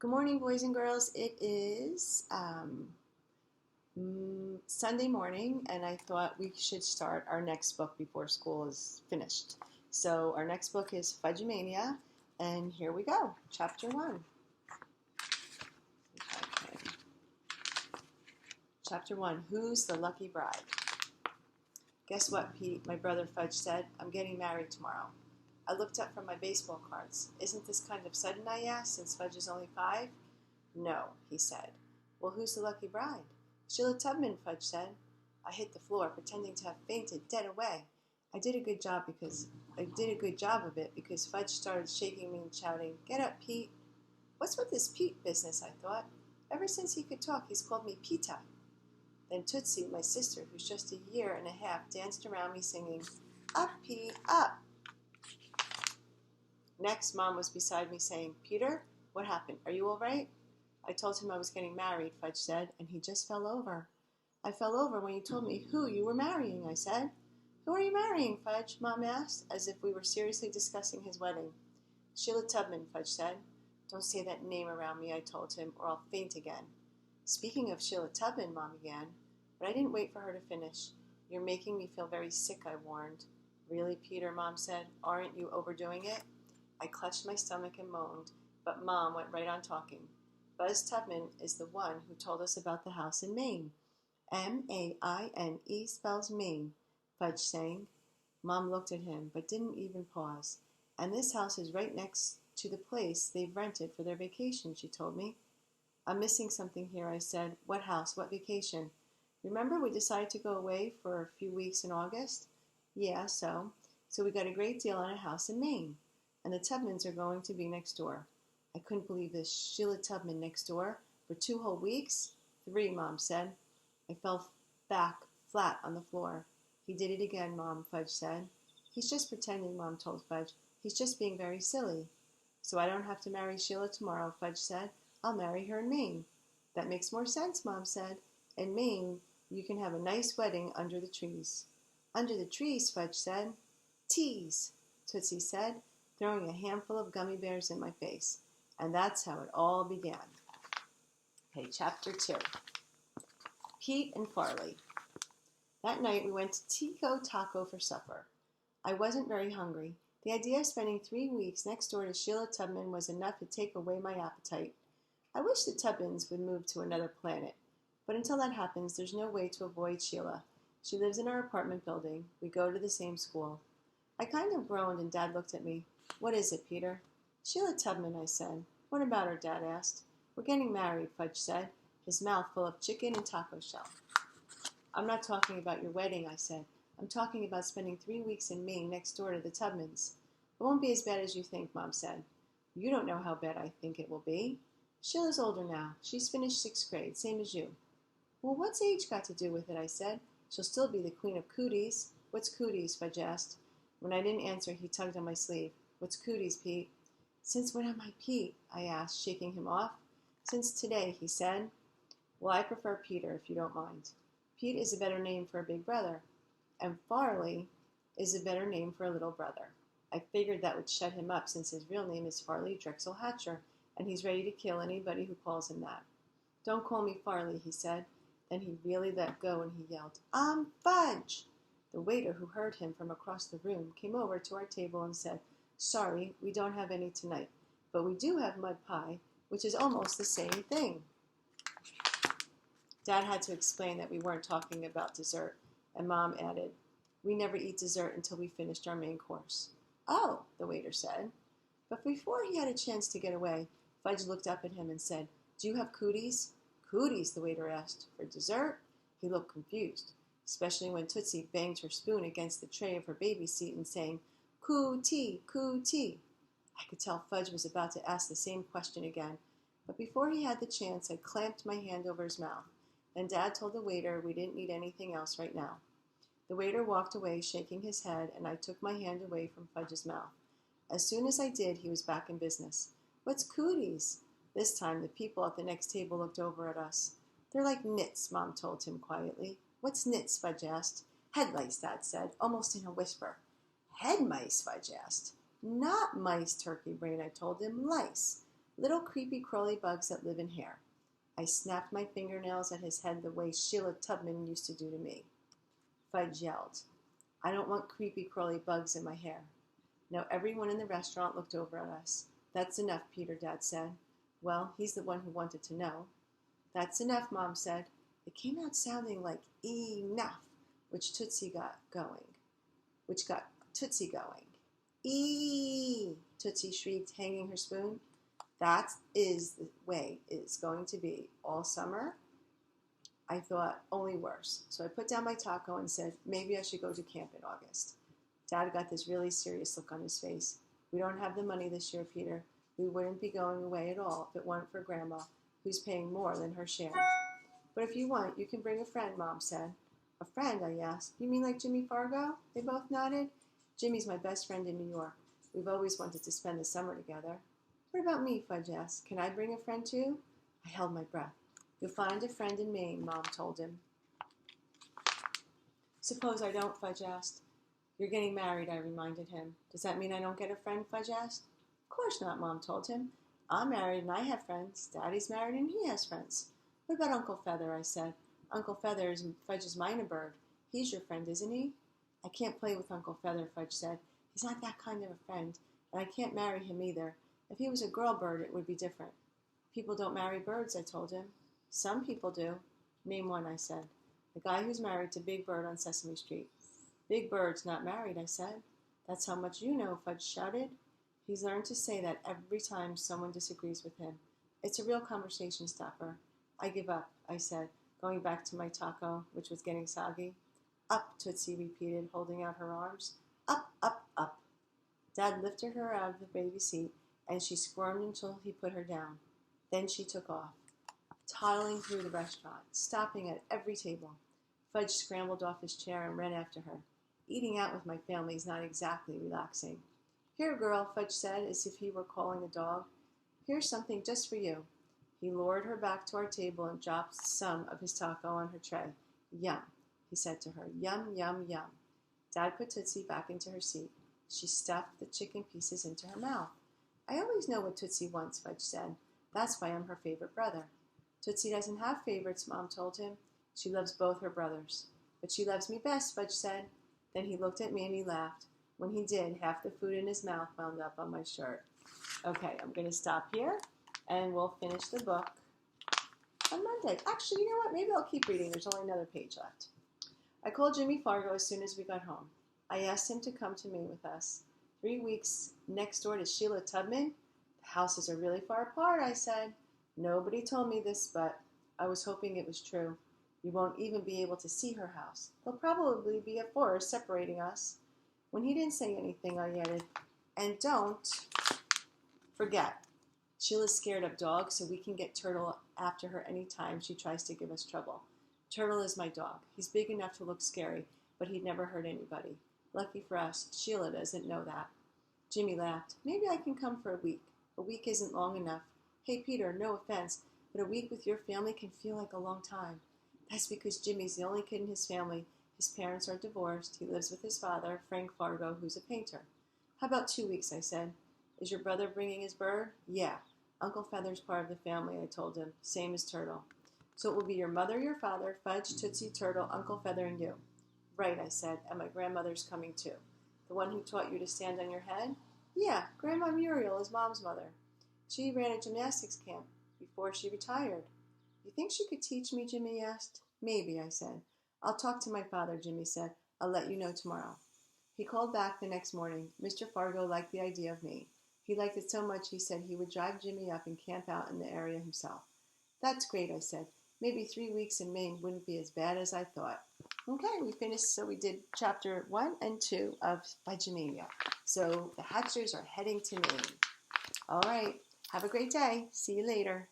Good morning, boys and girls. It is Sunday morning, and I thought we should start our next book before school is finished. So our next book is Fudge-a-mania, and here we go, Chapter 1. Okay. Chapter 1, Who's the Lucky Bride? Guess what, Pete? My brother Fudge said. I'm getting married tomorrow. I looked up from my baseball cards. Isn't this kind of sudden, I asked, since Fudge is only 5? No, he said. Well, who's the lucky bride? Sheila Tubman, Fudge said. I hit the floor, pretending to have fainted dead away. I did a good job of it because Fudge started shaking me and shouting, Get up, Pete. What's with this Pete business, I thought. Ever since he could talk, he's called me Pita. Then Tootsie, my sister, who's just a year and a half, danced around me singing, Up, Pete, up. Next, Mom was beside me saying, Peter, what happened? Are you all right? I told him I was getting married, Fudge said, and he just fell over. I fell over when you told me who you were marrying, I said. Who are you marrying, Fudge? Mom asked, as if we were seriously discussing his wedding. Sheila Tubman, Fudge said. Don't say that name around me, I told him, or I'll faint again. Speaking of Sheila Tubman, Mom began, but I didn't wait for her to finish. You're making me feel very sick, I warned. Really, Peter, Mom said. Aren't you overdoing it? I clutched my stomach and moaned, but Mom went right on talking. Buzz Tubman is the one who told us about the house in Maine. M-A-I-N-E spells Maine, Fudge sang. Mom looked at him, but didn't even pause. And this house is right next to the place they've rented for their vacation, she told me. I'm missing something here, I said. What house? What vacation? Remember we decided to go away for a few weeks in August? Yeah, so we got a great deal on a house in Maine. And the Tubmans are going to be next door. I couldn't believe this. Sheila Tubman next door for 2 whole weeks? 3, Mom said. I fell back flat on the floor. He did it again, Mom, Fudge said. He's just pretending, Mom told Fudge. He's just being very silly. So I don't have to marry Sheila tomorrow, Fudge said. I'll marry her in Maine. That makes more sense, Mom said. In Maine, you can have a nice wedding under the trees. Under the trees, Fudge said. Tease, Tootsie said, throwing a handful of gummy bears in my face. And that's how it all began. Okay, Chapter 2. Pete and Farley. That night we went to Tico Taco for supper. I wasn't very hungry. The idea of spending 3 weeks next door to Sheila Tubman was enough to take away my appetite. I wish the Tubmans would move to another planet. But until that happens, there's no way to avoid Sheila. She lives in our apartment building. We go to the same school. I kind of groaned and Dad looked at me. What is it, Peter? Sheila Tubman, I said. What about her, Dad asked. We're getting married, Fudge said, his mouth full of chicken and taco shell. I'm not talking about your wedding, I said. I'm talking about spending 3 weeks in Maine next door to the Tubmans. It won't be as bad as you think, Mom said. You don't know how bad I think it will be. Sheila's older now. She's finished 6th grade, same as you. Well, what's age got to do with it, I said. She'll still be the queen of cooties. What's cooties, Fudge asked. When I didn't answer, he tugged on my sleeve. What's cooties, Pete? Since when am I Pete? I asked, shaking him off. Since today, he said. Well, I prefer Peter, if you don't mind. Pete is a better name for a big brother, and Farley is a better name for a little brother. I figured that would shut him up since his real name is Farley Drexel Hatcher, and he's ready to kill anybody who calls him that. Don't call me Farley, he said. Then he really let go and he yelled, I'm Fudge! The waiter, who heard him from across the room, came over to our table and said, Sorry, we don't have any tonight, but we do have mud pie, which is almost the same thing. Dad had to explain that we weren't talking about dessert, and Mom added, We never eat dessert until we finished our main course. Oh, the waiter said. But before he had a chance to get away, Fudge looked up at him and said, Do you have cooties? Cooties, the waiter asked. For dessert? He looked confused, especially when Tootsie banged her spoon against the tray of her baby seat and sang, Coo-tea, coo-tea. I could tell Fudge was about to ask the same question again, but before he had the chance, I clamped my hand over his mouth. Then Dad told the waiter we didn't need anything else right now. The waiter walked away, shaking his head, and I took my hand away from Fudge's mouth. As soon as I did, he was back in business. What's cooties? This time, the people at the next table looked over at us. They're like nits, Mom told him quietly. What's nits? Fudge asked. Head lice, Dad said, almost in a whisper. Head mice? Fudge asked. Not mice, Turkey Brain, I told him. Lice. Little creepy crawly bugs that live in hair. I snapped my fingernails at his head the way Sheila Tubman used to do to me. Fudge yelled, I don't want creepy crawly bugs in my hair. Now everyone in the restaurant looked over at us. That's enough, Peter, Dad said. Well, he's the one who wanted to know. That's enough, Mom said. It came out sounding like enough, which got Tootsie going. Tootsie shrieked, hanging her spoon. That is the way it's going to be all summer. I thought, only worse. So I put down my taco and said, maybe I should go to camp in August. Dad got this really serious look on his face. We don't have the money this year, Peter. We wouldn't be going away at all if it weren't for Grandma, who's paying more than her share. But if you want, you can bring a friend, Mom said. A friend, I asked. You mean like Jimmy Fargo? They both nodded. Jimmy's my best friend in New York. We've always wanted to spend the summer together. What about me, Fudge asked. Can I bring a friend too? I held my breath. You'll find a friend in Maine, Mom told him. Suppose I don't, Fudge asked. You're getting married, I reminded him. Does that mean I don't get a friend, Fudge asked. Of course not, Mom told him. I'm married and I have friends. Daddy's married and he has friends. What about Uncle Feather, I said. Uncle Feather is Fudge's minor bird. He's your friend, isn't he? I can't play with Uncle Feather, Fudge said. He's not that kind of a friend, and I can't marry him either. If he was a girl bird, it would be different. People don't marry birds, I told him. Some people do. Name one, I said. The guy who's married to Big Bird on Sesame Street. Big Bird's not married, I said. That's how much you know, Fudge shouted. He's learned to say that every time someone disagrees with him. It's a real conversation stopper. I give up, I said, going back to my taco, which was getting soggy. Up, Tootsie repeated, holding out her arms. Up, up, up. Dad lifted her out of the baby seat, and she squirmed until he put her down. Then she took off, toddling through the restaurant, stopping at every table. Fudge scrambled off his chair and ran after her. Eating out with my family is not exactly relaxing. Here, girl, Fudge said, as if he were calling a dog. Here's something just for you. He lured her back to our table and dropped some of his taco on her tray. Yum, he said to her. Yum, yum, yum. Dad put Tootsie back into her seat. She stuffed the chicken pieces into her mouth. I always know what Tootsie wants, Fudge said. That's why I'm her favorite brother. Tootsie doesn't have favorites, Mom told him. She loves both her brothers. But she loves me best, Fudge said. Then he looked at me and he laughed. When he did, half the food in his mouth wound up on my shirt. Okay, I'm going to stop here, and we'll finish the book on Monday. Actually, you know what? Maybe I'll keep reading. There's only another page left. I called Jimmy Fargo as soon as we got home. I asked him to come to Maine with us. 3 weeks next door to Sheila Tubman? The houses are really far apart, I said. Nobody told me this, but I was hoping it was true. You won't even be able to see her house. There'll probably be a forest separating us. When he didn't say anything, I added, and don't forget, Sheila's scared of dogs, so we can get Turtle after her any time she tries to give us trouble. Turtle is my dog. He's big enough to look scary, but he'd never hurt anybody. Lucky for us, Sheila doesn't know that. Jimmy laughed. Maybe I can come for a week. A week isn't long enough. Hey, Peter, no offense, but a week with your family can feel like a long time. That's because Jimmy's the only kid in his family. His parents are divorced. He lives with his father, Frank Fargo, who's a painter. How about 2 weeks, I said. Is your brother bringing his bird? Yeah. Uncle Feather's part of the family, I told him. Same as Turtle. So it will be your mother, your father, Fudge, Tootsie, Turtle, Uncle Feather, and you. Right, I said, and my grandmother's coming too. The one who taught you to stand on your head? Yeah, Grandma Muriel is Mom's mother. She ran a gymnastics camp before she retired. You think she could teach me, Jimmy asked. Maybe, I said. I'll talk to my father, Jimmy said. I'll let you know tomorrow. He called back the next morning. Mr. Fargo liked the idea of me. He liked it so much he said he would drive Jimmy up and camp out in the area himself. That's great, I said. Maybe 3 weeks in Maine wouldn't be as bad as I thought. Okay, we finished. So we did chapter 1 and 2 of Fudge-a-mania. So the Hatchers are heading to Maine. All right, have a great day. See you later.